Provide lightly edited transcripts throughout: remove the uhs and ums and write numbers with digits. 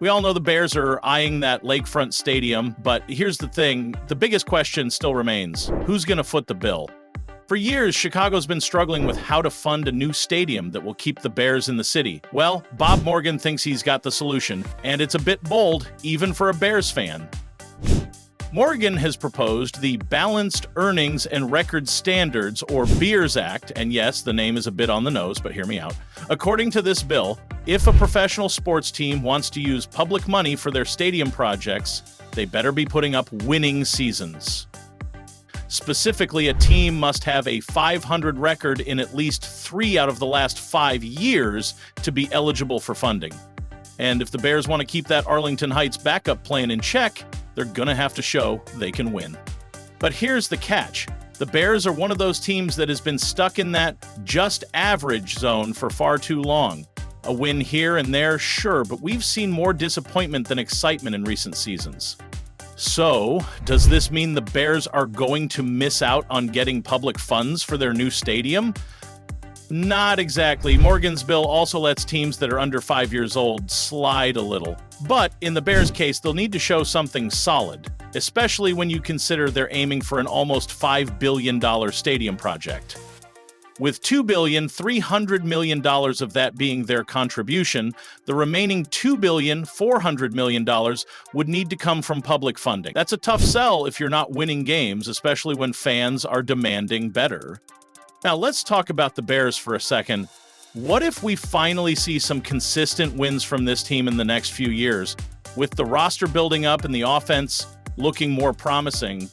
We all know the Bears are eyeing that lakefront stadium, but here's the thing. The biggest question still remains. Who's going to foot the bill? For years, Chicago's been struggling with how to fund a new stadium that will keep the Bears in the city. Well, Bob Morgan thinks he's got the solution, and it's a bit bold, even for a Bears fan. Morgan has proposed the Balanced Earnings and Record Standards, or BEARS Act, and yes, the name is a bit on the nose, but hear me out. According to this bill, if a professional sports team wants to use public money for their stadium projects, they better be putting up winning seasons. Specifically, a team must have a .500 record in at least 3 out of the last 5 years to be eligible for funding. And if the Bears want to keep that Arlington Heights backup plan in check, they're gonna have to show they can win. But here's the catch. The Bears are one of those teams that has been stuck in that just average zone for far too long. A win here and there, sure, but we've seen more disappointment than excitement in recent seasons. So, does this mean the Bears are going to miss out on getting public funds for their new stadium? Not exactly. Morgan's bill also lets teams that are under 5 years old slide a little. But in the Bears' case, they'll need to show something solid, especially when you consider they're aiming for an almost $5 billion stadium project. With $2.3 billion of that being their contribution, the remaining $2.4 billion would need to come from public funding. That's a tough sell if you're not winning games, especially when fans are demanding better. Now, let's talk about the Bears for a second. What if we finally see some consistent wins from this team in the next few years? With the roster building up and the offense looking more promising,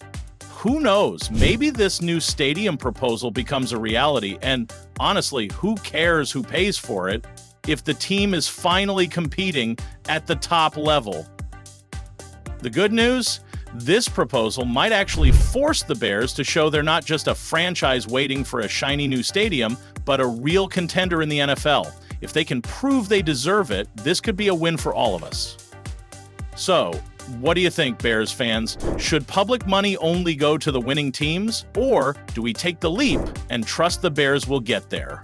who knows? Maybe this new stadium proposal becomes a reality, and honestly, who cares who pays for it if the team is finally competing at the top level? The good news? This proposal might actually force the Bears to show they're not just a franchise waiting for a shiny new stadium, but a real contender in the NFL. If they can prove they deserve it, this could be a win for all of us. So, what do you think, Bears fans? Should public money only go to the winning teams, or do we take the leap and trust the Bears will get there?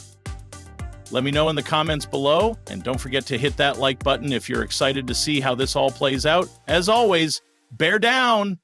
Let me know in the comments below, and don't forget to hit that like button if you're excited to see how this all plays out. As always, bear down!